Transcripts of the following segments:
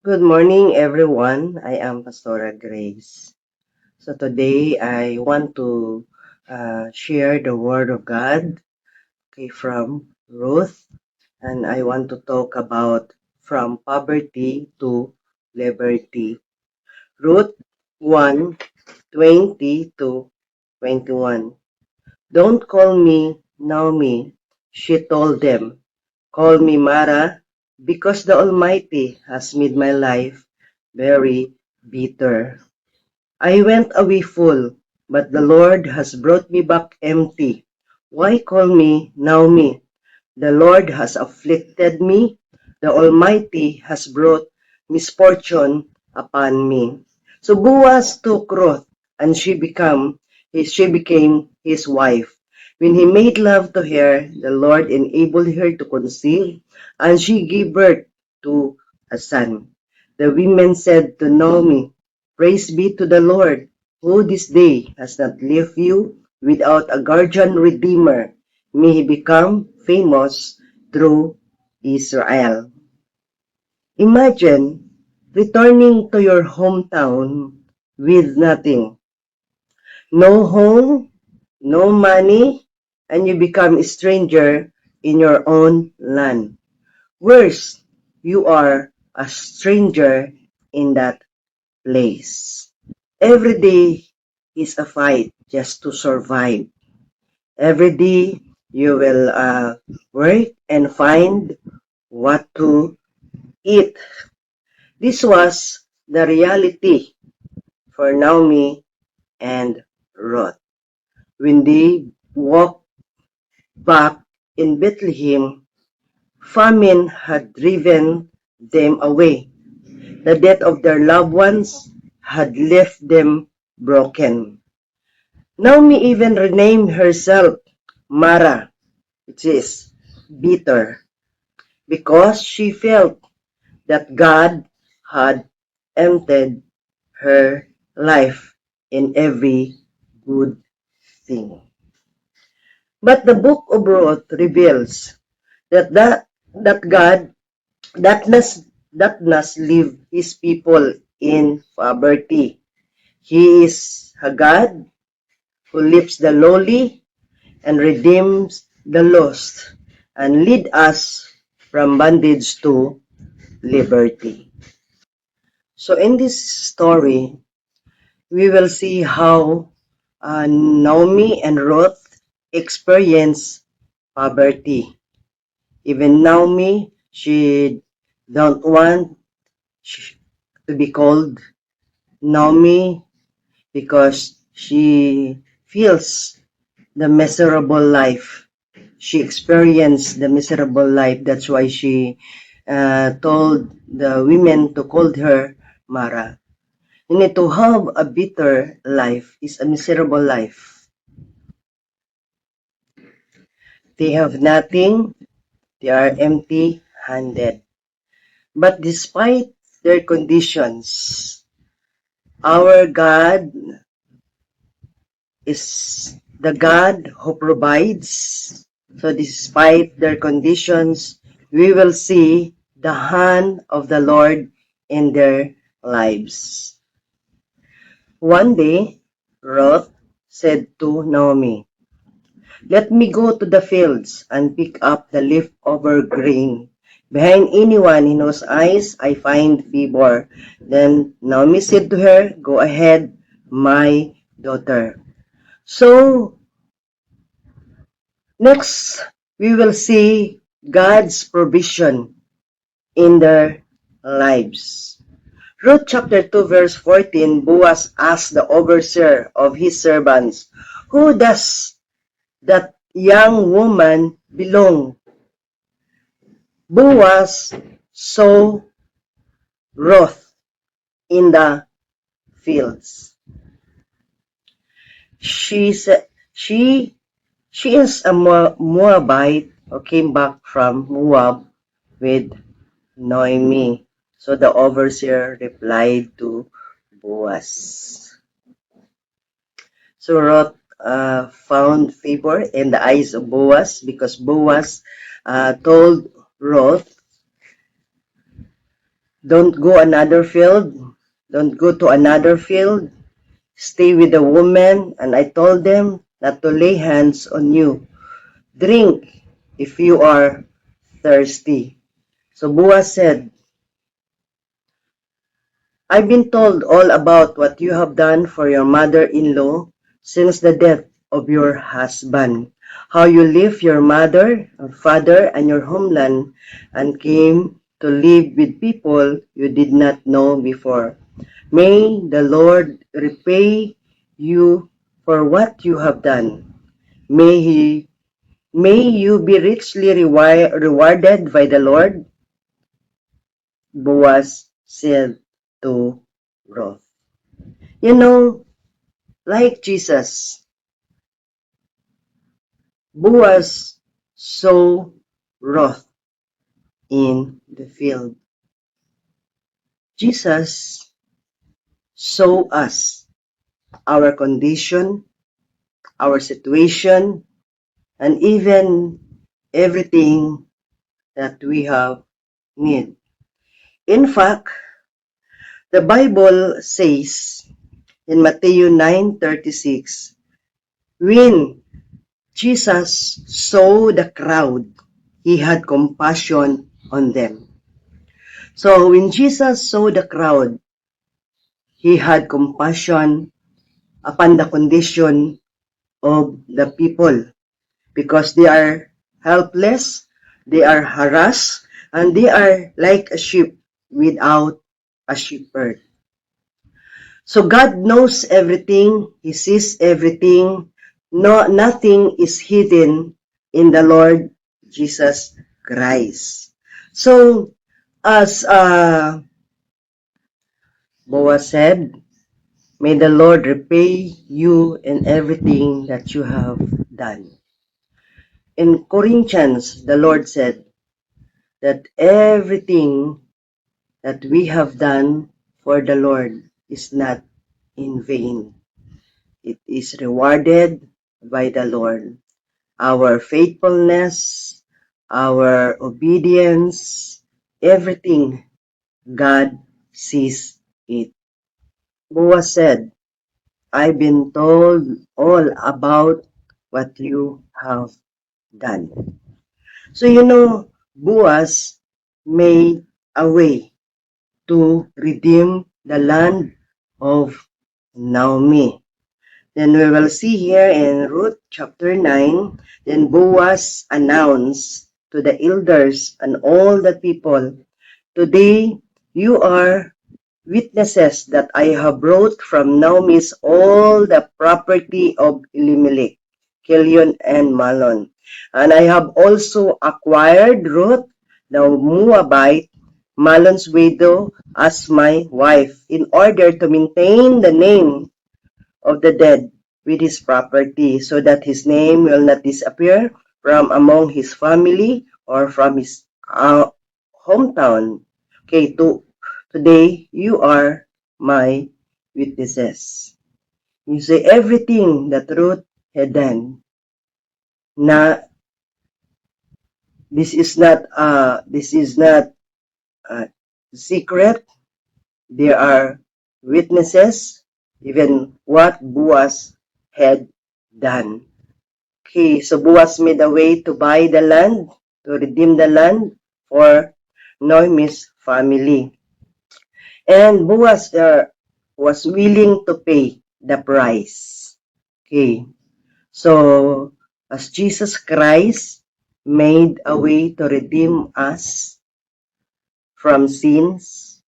Good morning, everyone. I am Pastora Grace. So today I want to share the Word of God, from Ruth, and I want to talk about from poverty to liberty. Ruth 1:20 to 21. Don't call me Naomi, she told them. Call me Mara, because the Almighty has made my life very bitter. I went away full, but the Lord has brought me back empty. Why call me Naomi? The Lord has afflicted me. The Almighty has brought misfortune upon me. So Boaz took Ruth, and she became his wife. When he made love to her, the Lord enabled her to conceive, and she gave birth to a son. The women said to Naomi, Praise be to the Lord, who this day has not left you without a guardian redeemer. May he become famous through Israel. Imagine returning to your hometown with nothing. No home, no money, and you become a stranger in your own land. Worse, you are a stranger in that place. Every day is a fight just to survive. Every day you will work and find what to eat. This was the reality for Naomi and Ruth. When they walked back in Bethlehem, famine had driven them away. The death of their loved ones had left them broken. Naomi even renamed herself Mara, which is bitter, because she felt that God had emptied her life in every good thing. But the book of Ruth reveals that God does not leave his people in poverty. He is a God who lifts the lowly and redeems the lost and lead us from bondage to liberty. So in this story, we will see how Naomi and Ruth experience poverty. Even Naomi, she don't want to be called Naomi because she feels the miserable life. She experienced the miserable life. That's why she told the women to call her Mara. You need to have a bitter life is a miserable life. They have nothing. They are empty-handed. But despite their conditions, our God is the God who provides. So despite their conditions, we will see the hand of the Lord in their lives. One day, Ruth said to Naomi, Let me go to the fields and pick up the leftover grain. Behind anyone in whose eyes I find favor. Then Naomi said to her, Go ahead, my daughter. So, next, we will see God's provision in their lives. Ruth chapter 2 verse 14, Boaz asked the overseer of his servants, Who does that young woman belong? Boaz saw Ruth in the fields. She said she is a Moabite who came back from Moab with Noemi. So the overseer replied to Boaz. So Ruth found favor in the eyes of Boaz because Boaz told Ruth Don't go another field. Don't go to another field. Stay with the woman. And I told them not to lay hands on you. Drink if you are thirsty. So Boaz said, I've been told all about what you have done for your mother-in-law since the death of your husband, how you left your mother, your father, and your homeland and came to live with people you did not know before. May the Lord repay you for what you have done. May you be richly rewarded by the Lord, Boaz said to Ruth. You know, like Jesus, Boaz saw Ruth in the field. Jesus saw us, our condition, our situation, and even everything that we have need. In fact, the Bible says in Matthew 9:36, when Jesus saw the crowd, he had compassion on them. So when Jesus saw the crowd, he had compassion upon the condition of the people because they are helpless, they are harassed, and they are like a sheep without a shepherd. So God knows everything, He sees everything, no, nothing is hidden in the Lord Jesus Christ. So, as Boaz said, may the Lord repay you in everything that you have done. In Corinthians, the Lord said that everything that we have done for the Lord is not in vain. It is rewarded by the Lord. Our faithfulness, our obedience, everything, God sees it. Boaz said, I've been told all about what you have done. So Boaz made a way to redeem the land of Naomi. Then we will see here in Ruth chapter 9, then Boaz announced to the elders and all the people, today you are witnesses that I have brought from Naomi's all the property of Elimelech, Kilion, and Malon. And I have also acquired Ruth, the Moabite, Malon's widow, as my wife, in order to maintain the name of the dead with his property, so that his name will not disappear from among his family or from his hometown. Okay, today you are my witnesses. You say everything that Ruth had done. Na this is not secret. There are witnesses, even what Boaz had done. Okay, so Boaz made a way to buy the land, to redeem the land for Naomi's family. And Boaz was willing to pay the price. Okay, so as Jesus Christ made a way to redeem us from sins,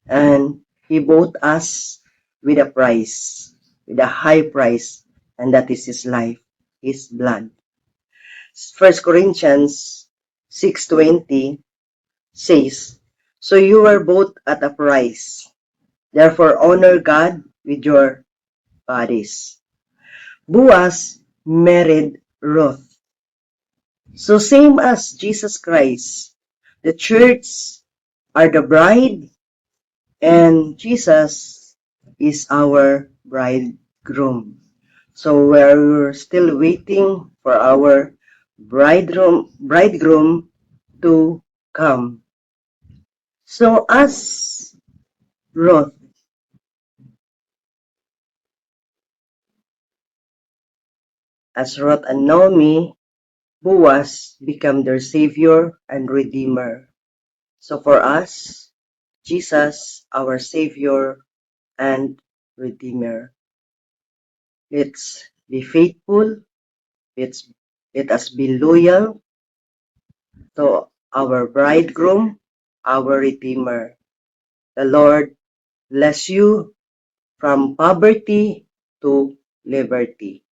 and He bought us with a price, with a high price, and that is His life, His blood. 1 Corinthians 6:20 says, so you were bought at a price. Therefore, honor God with your bodies. Boaz married Ruth. So same as Jesus Christ, the church are the bride and Jesus is our bridegroom. So we're still waiting for our bridegroom to come. So as Ruth and Naomi, Boaz become their Savior and Redeemer. So for us, Jesus, our Savior and Redeemer. Let's be faithful. Let us be loyal to our bridegroom, our Redeemer. The Lord bless you from poverty to liberty.